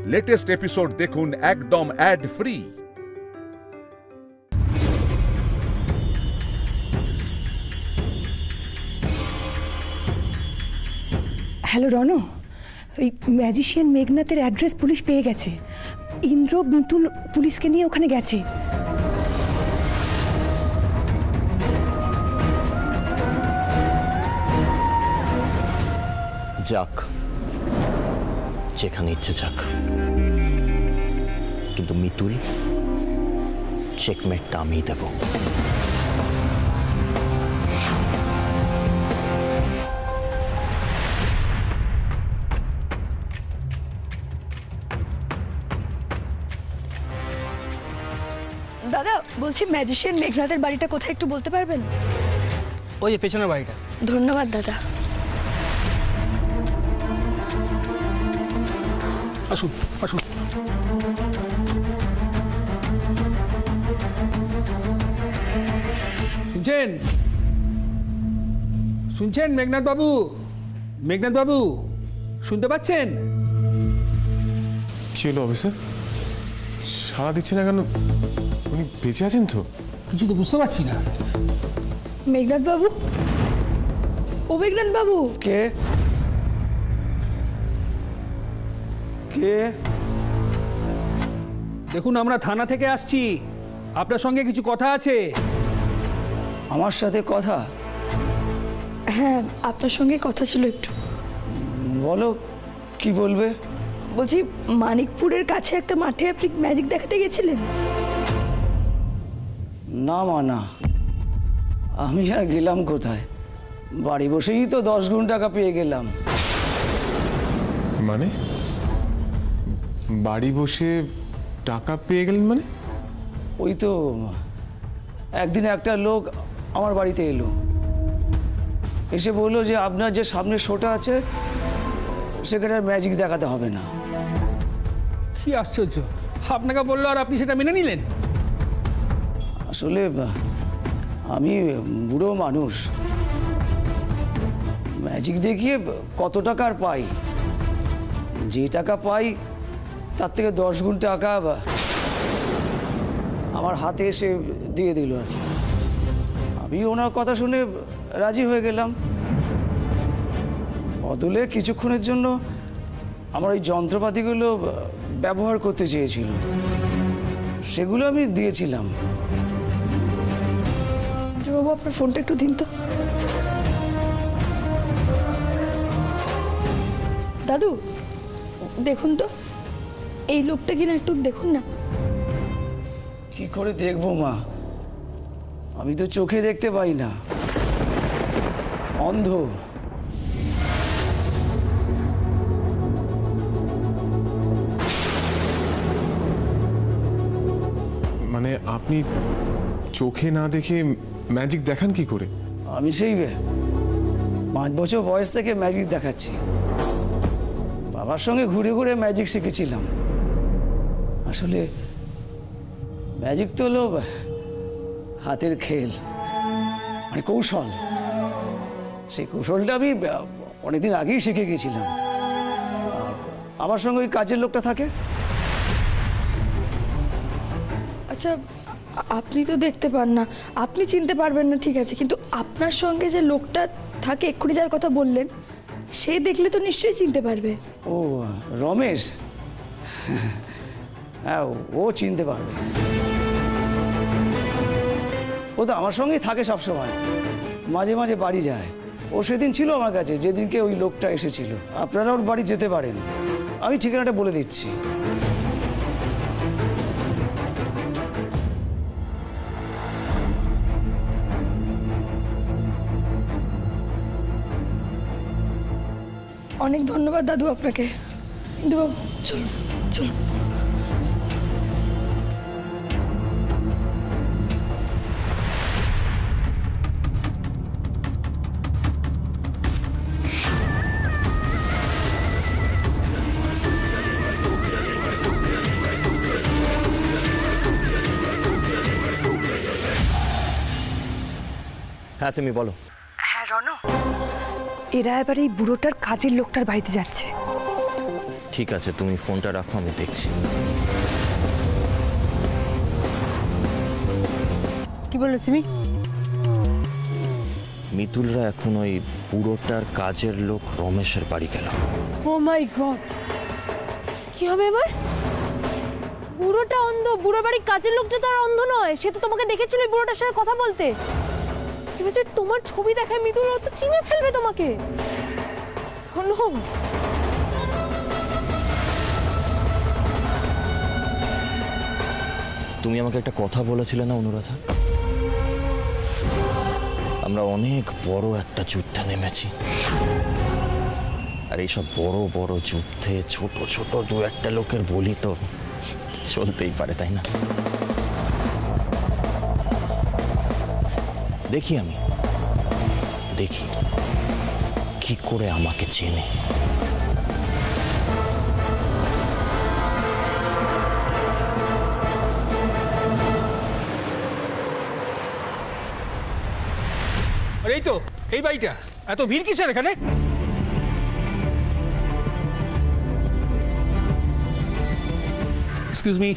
Latest episode দেখুন একদম add free. Hello রণ, এই ম্যাজিশিয়ান মেঘনাথের অ্যাড্রেস পুলিশ পেয়ে গেছে। ইন্দ্র মিতুল পুলিশকে নিয়ে ওখানে গেছে। যাক, যেখানে ইচ্ছে যাক, কিন্তু মিতুল চেকমেটটা আমিই দেব। দাদা বলছি, ম্যাজিশিয়ান মেঘনাথের বাড়িটা কোথায় একটু বলতে পারবেন? ওই যে পেছনের বাড়িটা। ধন্যবাদ দাদা। আসুন আসুন। শুনছেন শুনছেন মেঘনাথ বাবু? মেঘনাথ বাবু শুনতে পাচ্ছেন? কি হলো অফিসার, সাড়া দিচ্ছে না কেন? উনি বেঁচে আছেন তো? কিছু তো বুঝতে পারছি না। মেঘনাথ বাবু, ও মেঘনাথ বাবু। কে কে? দেখুন, আমরা থানা থেকে আসছি, আপনার সঙ্গে কিছু কথা আছে। আমার সাথে কথা? হ্যাঁ, আপনার সঙ্গে কথা ছিল একটু। বলো, কি বলবে? বলছি, মানিকপুরের কাছে একটা মাঠে আপনি ম্যাজিক দেখাতে গেছিলেন? না মা, না, আমি আর গেলাম কোথায়? বাড়ি বসেই তো 10 গুণ টাকা পেয়ে গেলাম। মানে বাড়ি বসে টাকা পেয়ে গেলেন? মানে ওই তো একদিন একটা লোক আমার বাড়িতে এলো, এসে বললো যে আপনার যে সামনে শোটা আছে সেখানে ম্যাজিক দেখাতে হবে না। কি আশ্চর্য, আপনাকে বললো আর আপনি সেটা মেনে নিলেন? আসলে আমি বুড়ো মানুষ, ম্যাজিক দেখিয়ে কত টাকা আর পাই? যে টাকা পাই তার থেকে 10 গুণ টাকা আমার হাতে এসে দিয়ে দিল আর কি। আমি ওনার কথা শুনে রাজি হয়ে গেলাম। বদলে কিছুক্ষণের জন্য আমার ওই যন্ত্রপাতিগুলো ব্যবহার করতে চেয়েছিল, সেগুলো আমি দিয়েছিলাম। বাবু, আপনার ফোনটা একটু দিন তো। দাদু দেখুন তো, এই লোকটা কিনা একটু দেখুন না। কি করে দেখবো মা, আমি তো চোখে দেখতে পাই না, অন্ধ। মানে আপনি চোখে না দেখে ম্যাজিক দেখান কি করে? আমি সেই 5 বছর বয়স থেকে ম্যাজিক দেখাচ্ছি। বাবার সঙ্গে ঘুরে ঘুরে ম্যাজিক শিখেছিলাম। আসলে ম্যাজিক তো হলো হাতের খেল, মানে কৌশল। সেই কৌশলটা আমি অনেকদিন আগেই শিখে গেছিলাম। আমার সঙ্গে ওই কাজের লোকটা থাকে। আচ্ছা, আপনি তো দেখতে পান না, আপনি চিনতে পারবেন না, ঠিক আছে, কিন্তু আপনার সঙ্গে যে লোকটা থাকে, এক্ষুনি যার কথা বললেন, সে দেখলে তো নিশ্চয়ই চিনতে পারবে। ও রমেশ, হ্যাঁ ও চিনতে পারবে। ও তো আমার সঙ্গেই থাকে সবসময়, মাঝে মাঝে বাড়ি যায়। ও সেদিন ছিল আমার কাছে, যেদিনকে ওই লোকটা এসেছিল। আপনারা ওর বাড়ি যেতে পারেন, আমি ঠিকানাটা বলে দিচ্ছি। অনেক ধন্যবাদ দাদু আপনাকে। কিন্তু চলুন চলুন। হ্যাঁ সিমি, বলো। হ্যাঁ রণ, এরা এবার এই বুড়োটার কাজের লোকটার বাড়িতে যাচ্ছে। ঠিক আছে, তুমি ফোনটা রাখো, আমি দেখছি। কি বললো সিমি? মিতুলরা এখন ওই পুরোটার কাজের লোক রমেশের বাড়ি গেল। ও মাই গড, কি হবে এবার? বুড়োটা অন্ধ, বুড়ো বাড়ির কাজের লোকটা তো আর অন্ধ নয়, সে তো তোমাকে দেখেছিল ওই বুড়োটার সাথে কথা বলতে। এবার যদি তোমার ছবি দেখায় মিতুল, ও তো চিনে ফেলবে তোমাকে। শোনো, তুমি আমাকে একটা কথা বলেছিলে না অনুরাধা? আমরা অনেক বড় একটা যুদ্ধে নেমেছি, আর এইসব বড় বড় যুদ্ধে ছোট ছোট দু একটা লোকের বলি তো চলতেই পারে, তাই না? দেখি কি করে আমাকে চেনে। আর এই তো এই বাড়িটা, এত ভিড় কিসের এখানে? এক্সকিউজ মি,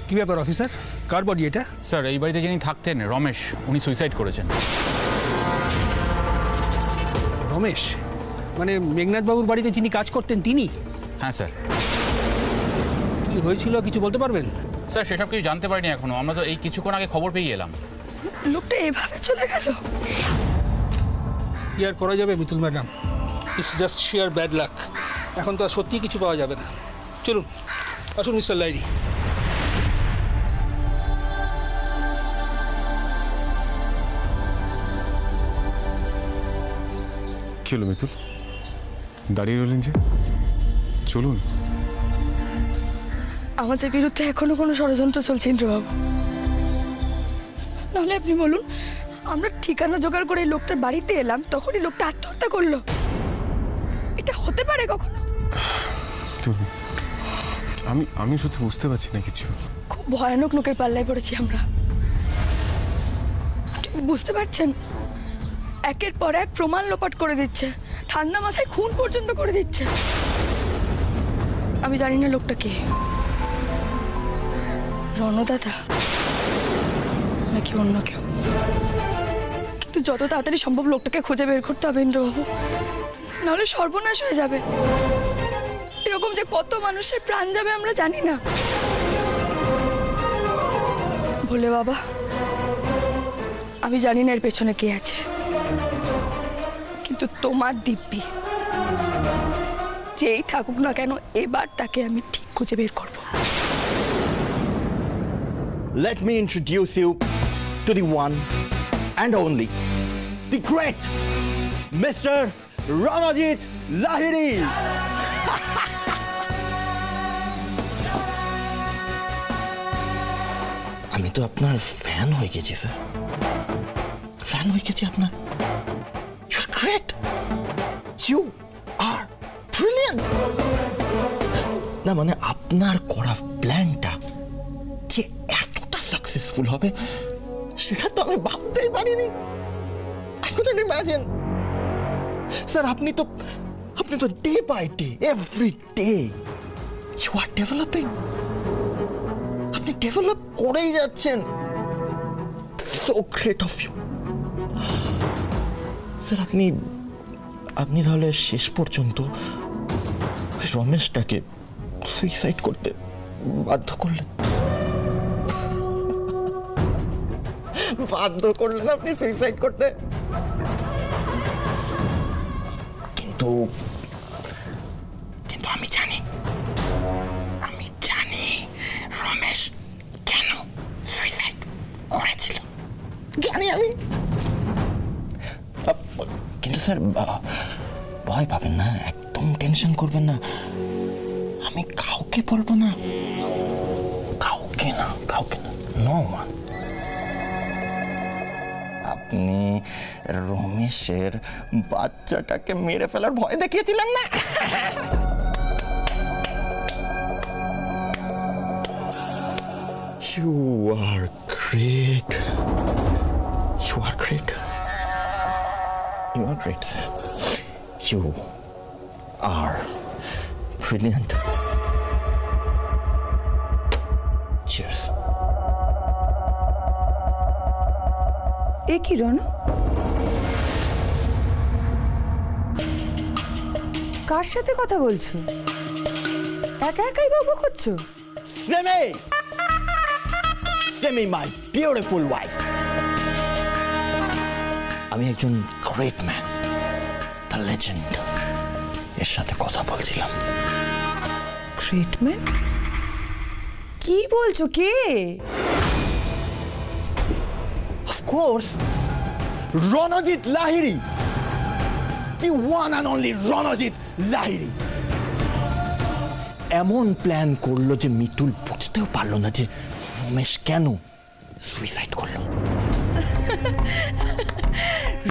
কি ব্যাপার অফিসার, কার বডি এটা? স্যার, এই বাড়িতে যিনি থাকতেন রমেশ, উনি সুইসাইড করেছেন। রমেশ মানে মেঘনাথ বাবুর বাড়িতে যিনি কাজ করতেন তিনি? হ্যাঁ স্যার। কি হয়েছিল কিছু বলতে পারবেন? স্যার, সেসব কিছু জানতে পারিনি এখনো, আমরা তো এই কিছুক্ষণ আগে খবর পেয়ে এলাম। লোকটা এভাবে চলে গেল। কি আর করা যাবে Mitul madam, it's just shear bad luck. এখন তো আর সত্যি কিছু পাওয়া যাবে না। চলুন, আসুন মিস্টার লাইরি। কি হলো মিতুল, দাঁড়িয়ে রইলেন যে? চলুন। আমাদের বিরুদ্ধে এখনো কোনো ষড়যন্ত্র চলছে ইন্দ্রবাবু? নাহলে আপনি বলুন, আমরা ঠিকানা জোগাড় করে এই লোকটার বাড়িতে এলাম, তখনই লোকটা আত্মহত্যা করলো। এটা হতে পারে কখনো? আমি সত্যি বুঝতে পারছি না কিছু। খুব ভয়ানক লোকের পাল্লায় পড়েছি আমরা। আপনি বুঝতে পারছেন? একের পর এক প্রমাণ লোপাট করে দিচ্ছে, ঠান্ডা মাথায় খুন পর্যন্ত করে দিচ্ছে। আমি জানি না লোকটা কে, রণদাদা নাকি অন্য কেউ, কিন্তু যত তাড়াতাড়ি সম্ভব লোকটাকে খুঁজে বের করতে হবে ইন্দ্রবাবু, নাহলে সর্বনাশ হয়ে যাবে। এরকম যে কত মানুষের প্রাণ যাবে আমরা জানি না। ভোলে বাবা, আমি জানি না এর পেছনে কে আছে, কিন্তু তোমার দিব্যি যেই থাকুক না কেন, এবার তাকে আমি ঠিক খুঁজে বের করব। Let me introduce you to the one and only, the great Mr. Ranajit Lahiri. আমি তো আপনার ফ্যান হয়ে গেছি স্যার, ফ্যান হয়ে গেছি আপনার। You are great. You are brilliant. না মানে আপনার করা প্ল্যানটা যে এতটা সাকসেসফুল হবে সেটা তো আমি ভাবতেই পারিনি। I couldn't imagine. স্যার, আপনি তো day by day, every day you are developing. আপনি ডেভেলপ করেই যাচ্ছেন। So great of you. Sir, আপনি তাহলে শেষ পর্যন্ত রমেশটাকে সুইসাইড করতে বাধ্য করলেন আপনি সুইসাইড করতে। কিন্তু আমি জানি রমেশ কেন সুইসাইড করেছিল, জানি আমি। কিন্তু স্যার, ভয় পাবেন না, একদম টেনশন করবেন না। আমি কাউকে বলবো না, কাউকে না, নো মান। আপনি রমেশের বাচ্চাটাকে মেরে ফেলার ভয় দেখিয়েছিলেন না? You are great. You are great. You are great, sir. You are brilliant. Cheers. এ কি রণ, কার সাথে কথা বলছো? একা একাই বকবক করছো? Simi! Simi, my beautiful wife. আমি একজন গ্রেট ম্যান, দ্য লেজেন্ড, এর সাথে কথা বলছিলাম। Great man? কি বলছো, কে? Of course, Ranajit Lahiri. The one and only Ranajit Lahiri. এমন প্ল্যান করলো যে মিতুল বুঝতেও পারলো না যে রমেশ কেন সুইসাইড করলো।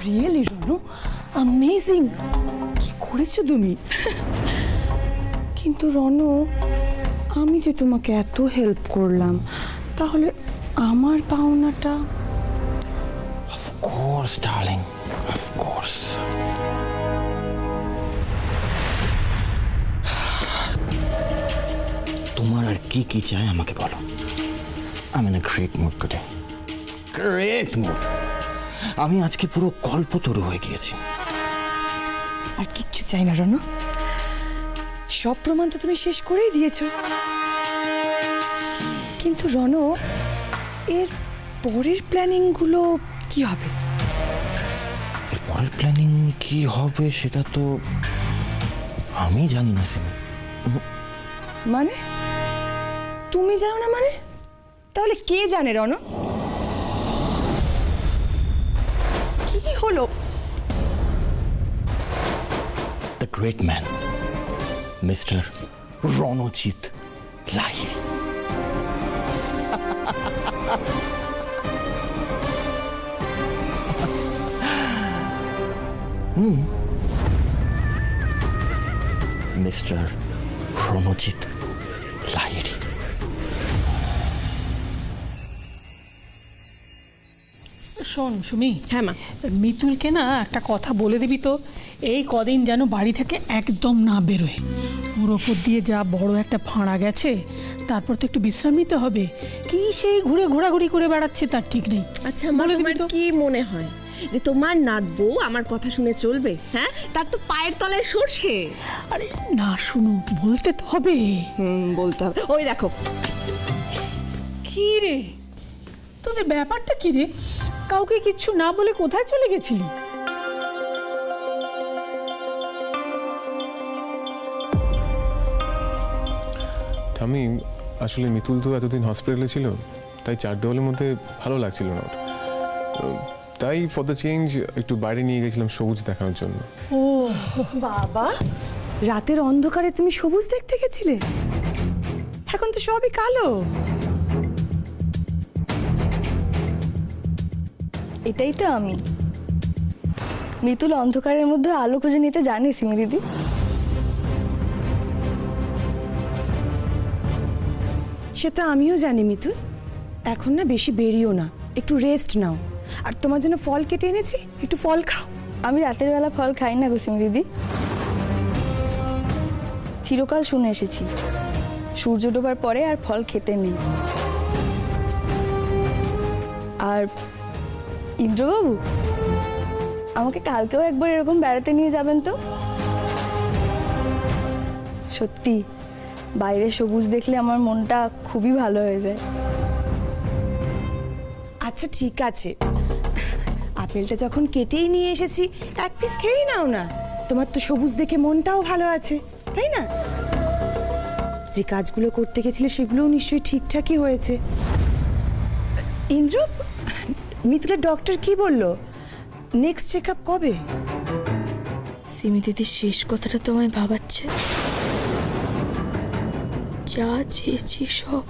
Really Ron, amazing! কি করেছো তুমি? কিন্তু রণ, আমি যে তোমাকে এত হেল্প করলাম, তাহলে আমার পাওনাটা? Of course, darling. Of course. তোমার আর কি কি চাই আমাকে বলো। I'm in a great mood today. Great mood. আমি আজকে পুরো কল্পতরু হয়ে গিয়েছি। আর কিচ্ছু চাই না রণ, সব প্রমাণ তো তুমি শেষ করেই দিয়েছো। কিন্তু রণ, এর পরের প্ল্যানিংগুলো কি হবে? এর পরের প্ল্যানিং কি হবে সেটা তো আমি জানি না সিমি। মানে তুমি জানো না? মানে তাহলে কে জানে রণ? কি হলো? The great man, Mr. Ranajit Lahiri. Mr. Ranajit Lahiri. শোন সুমি, হ্যাঁ মা। মিতুলকে না একটা কথা বলে দিবি তো, এই কদিন যেন বাড়ি থেকে একদম না বেরোয়। ওর ওপর দিয়ে যা বড় একটা ফাঁড়া গেছে, তারপর তো একটু বিশ্রাম নিতে হবে। কি সেই ঘোরাঘুরি করে বেড়াচ্ছে তার ঠিক নেই। আচ্ছা মা, তোমার কি মনে হয় যে তোমার নাতবউ আমার কথা শুনে চলবে? হ্যাঁ, তার তো পায়ের তলায় সরষে। আরে না শুনু, বলতে তো হবে। বলতে হবে। ওই দেখো। কি রে, তোদের ব্যাপারটা কি রে? কাউকে কিচ্ছু না বলে কোথায় চলে গেছিলি? আমি আসলে মিতুল তো এতদিন হসপিটালে ছিল, তাই চার দেওয়ালের মধ্যে ভালো লাগছিল না ওর। তাই ফর দ্য চেঞ্জ একটু বাইরে নিয়ে গেছিলাম সবুজ দেখানোর জন্য। ও বাবা, রাতের অন্ধকারে তুমি সবুজ দেখতে গেছিলে? এখন তো সবই কালো। এটাই তো আমি। মিতুল অন্ধকারের মধ্যে আলো খুঁজে নিতে জানি সিমি দিদি। সেটা আমিও জানি মিতুল। এখন না বেশি বেরিও না, একটু রেস্ট নাও। আর তোমার জন্য ফল কেটে এনেছি, একটু ফল খাও। আমি রাতের বেলা ফল খাই না গো সিমি দিদি। চিরকাল শুনে এসেছি সূর্য ডোবার পরে আর ফল খেতে নেই। আর ইন্দ্রবাবু, আমাকে কালকেও একবার এরকম বেড়াতে নিয়ে যাবেন তো। সত্যি বাইরে সবুজ দেখলে আমার মনটা খুবই ভালো হয়ে যায়। আচ্ছা ঠিক আছে, আপেলটা যখন কেটেই নিয়ে এসেছি, এক পিস খেয়েই নাও না। তোমার তো সবুজ দেখে মনটাও ভালো আছে, তাই না? যে কাজগুলো করতে গেছিলে সেগুলোও নিশ্চয়ই ঠিকঠাকই হয়েছে। ইন্দ্র, মিতুলের ডক্টর কি বললো? নেক্সট চেক আপ কবে? সিমি দিদির শেষ কথাটা তোমায় ভাবাচ্ছে। যা চেয়েছি সব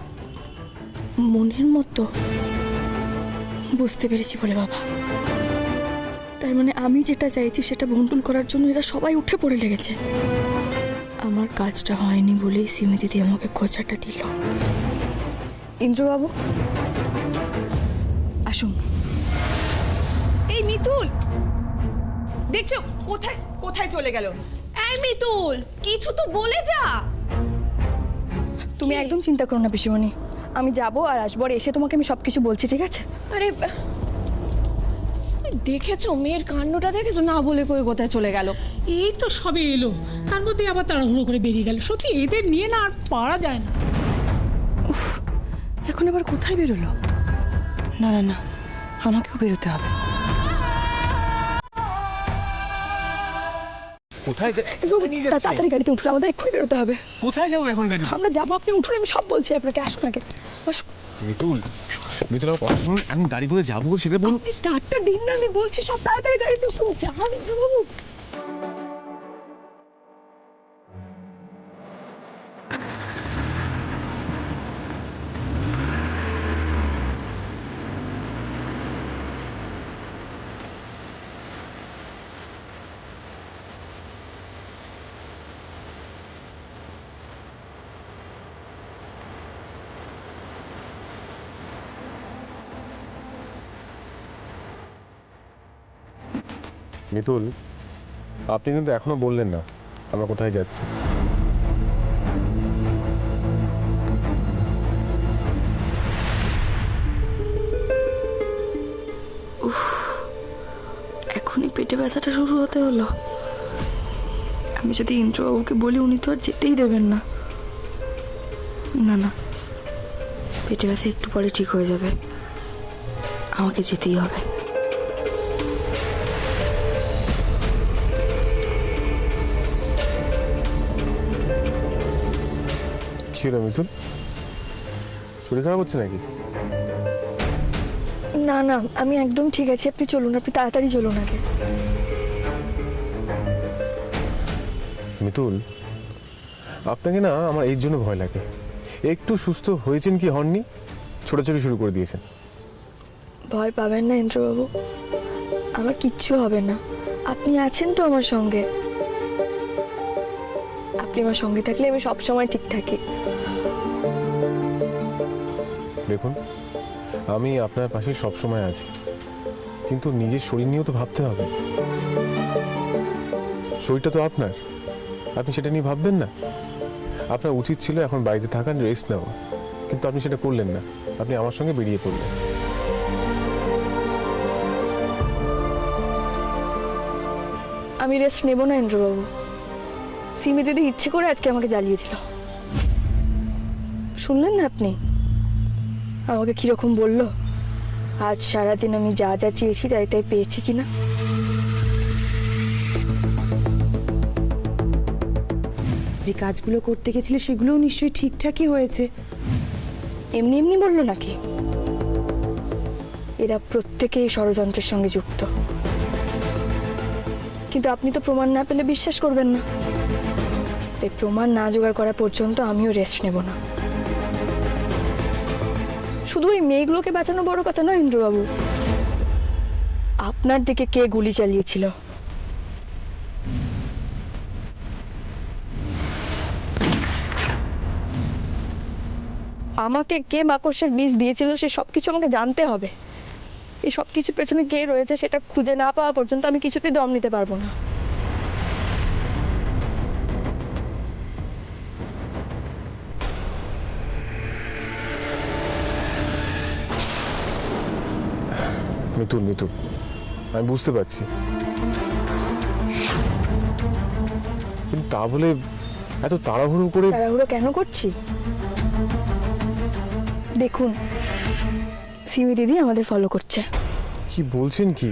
মনের মতো। বুঝতে পেরেছি বলে বাবা। তার মানে আমি যেটা চাইছি সেটা বন্টন করার জন্য এরা সবাই উঠে পড়ে লেগেছে। আমার কাজটা হয়নি বলেই সিমি দিদি আমাকে খোঁচাটা দিল। ইন্দ্রবাবু, আসুন। এই মিতুল, দেখছো কোথায় কোথায় চলে গেল? এই মিতুল, কিছু তো বলে যা। তুমি একদম চিন্তা করো না পিসিমণি, আমি যাবো আর আসবো, আর এসে তোমাকে আমি সব কিছু বলছি, ঠিক আছে? আরে দেখেছো মেয়ের কাণ্ডটা, দেখেছো? না বলে কই কোথায় চলে গেল। এই তো সবে এলো, তার মধ্যে আবার তাড়াহুড়ো করে বেরিয়ে গেল। সত্যি এদের নিয়ে না আর পারা যায় না। উফ, এখন আবার কোথায় বেরোলো? না না না, আমাকেও বেরোতে হবে। কোথায় তাড়াতাড়ি গাড়িতে উঠলে, আমাদের এক্ষুনি বেরোতে হবে। কোথায় যাবো এখন গাড়ি? আমরা যাবো, আপনি উঠুন, আমি সব বলছি আপনাকে। আসুন আগে, আসুন। মিতুল, মিতুল আমার কথা শুনুন, আমি গাড়ি করে যাবো সেটা বলুন। আপনি স্টার্টটা দিন না, আমি বলছি সব তাড়াতাড়ি গাড়িতে উঠুন। যান বাবু। মিতুল, আপনি কিন্তু এখনো বললেন না আমরা কোথায় যাচ্ছি। এখনই পেটে ব্যথাটা শুরু হতে হলো। আমি যদি ইন্দ্রবাবুকে বলি, উনি তো আর যেতেই দেবেন না। না না, পেটে ব্যথা একটু পরে ঠিক হয়ে যাবে, আমাকে যেতেই হবে। কি হলো মিতুল, শরীর খারাপ হচ্ছে নাকি? না না, আমি একদম ঠিক আছি। আপনি চলুন, আপনি তাড়াতাড়ি চলুন আগে। মিতুল, আপনাকে না আমার এই জন্য ভয় লাগে। একটু সুস্থ হয়েছেন কি হননি, ছোটাছুটি শুরু করে দিয়েছেন। ভয় পাবেন না ইন্দ্রবাবু, আমার কিচ্ছু হবে না। আপনি আছেন তো আমার সঙ্গে। আপনি আমার সঙ্গে থাকলে আমি সবসময় ঠিক থাকি। দেখুন, আমি আপনার পাশে সবসময় আছি, কিন্তু নিজের শরীর নিয়েও তো ভাবতে হবে। শরীরটা তো আপনার, আপনি সেটা নিয়ে ভাববেন না? আপনার উচিত ছিল এখন বাড়িতে থাকার, রেস্ট নেওয়া, কিন্তু আপনি সেটা করলেন না। আপনি আমার সঙ্গে বেরিয়ে পড়লেন। আমি রেস্ট নেব না ইন্দ্রবাবু। সিমি দিদি ইচ্ছে করে আজকে আমাকে জ্বালিয়ে দিল। শুনলেন না আপনি আমাকে কিরকম বললো? আজ সারাদিন আমি যা যা চেয়েছি তাই তাই পেয়েছি কিনা। যে কাজগুলো করতে গেছিলে সেগুলোও নিশ্চয়ই ঠিকঠাকই হয়েছে। এমনি এমনি বললো নাকি? এরা প্রত্যেকেই ষড়যন্ত্রের সঙ্গে যুক্ত। কিন্তু আপনি তো প্রমাণ না পেলে বিশ্বাস করবেন না, তাই প্রমাণ না জোগাড় করা পর্যন্ত আমিও রেস্ট নেব না। শুধু এই মেয়েগুলোকে বাঁচানো বড় কথা নয় ইন্দ্রবাবু, আপনার দিকে কে গুলি চালিয়েছিল আমাকে কে মাকড়সার বিষ দিয়েছিল সে সবকিছু আমাকে জানতে হবে। এই সব কিছুর পেছনে কে রয়েছে সেটা খুঁজে না পাওয়া পর্যন্ত আমি কিছুতেই দম নিতে পারবো না। মিতুল, মিতুল, আমি বুঝতে পারছি, কিন্তু তা বলে এত তাড়াহুড়ো করে। তাড়াহুড়ো কেন করছি? দেখুন, সিমি দিদি আমাদের ফলো করছে। কি বলছেন কি?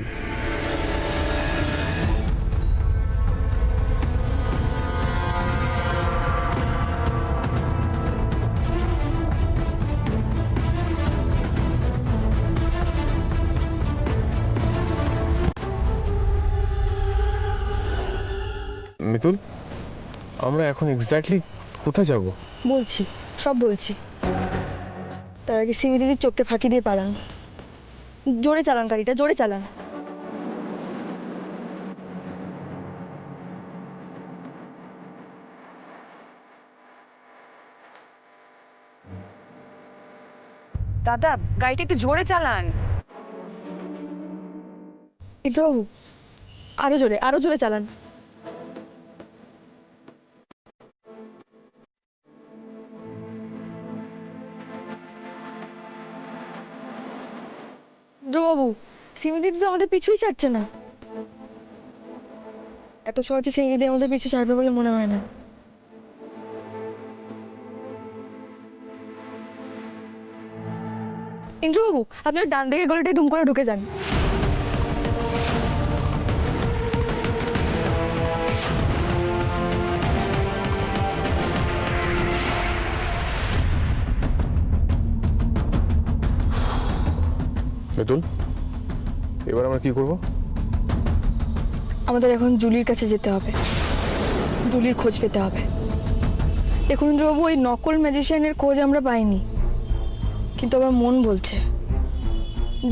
মিতুল, আমরা এখন এক্স্যাক্টলি কোথায় যাব? বলছি, সব বলছি। তার আগে সিমি দিদির চোখকে ফাঁকি দিয়ে পালান। জোরে চালান গাড়িটা, জোরে চালান। দাদা, গাড়িটা একটু জোরে চালান। ইন্দ্রবাবু আরো জোরে চালান। ইন্দ্রবাবু, সিমিদিদি তো আমাদের পিছুই ছাড়ছে না। এত সহজে সিমিদিদি আমাদের পিছু ছাড়বে বলে মনে হয় না। ইন্দ্রবাবু, আপনি ডান দিকের গলিটায় দুম করে ঢুকে যান। মিতুল, এবার আমরা কি করব? আমাদের এখন জুলির কাছে যেতে হবে, জুলির খোঁজ পেতে হবে। দেখুন ইন্দ্রবাবু, ওই নকল ম্যাজিশিয়ানের খোঁজ আমরা পাইনি, কিন্তু আমার মন বলছে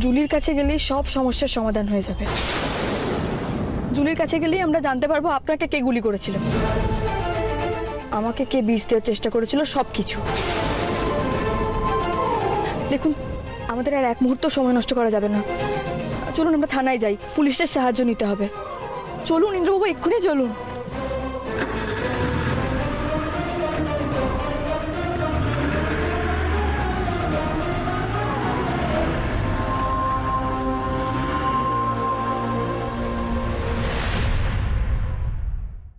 জুলির কাছে গেলেই সব সমস্যার সমাধান হয়ে যাবে। জুলির কাছে গেলেই আমরা জানতে পারবো আপনাকে কে গুলি করেছিল, আমাকে কে বিষ দেওয়ার চেষ্টা করেছিল, সব কিছু। দেখুন, আমাদের আর এক মুহূর্ত সময় নষ্ট করা যাবে না। চলুন আমরা থানায় যাই, পুলিশের সাহায্য নিতে হবে। চলুন ইন্দ্রবাবু, এক্ষুনি চলুন।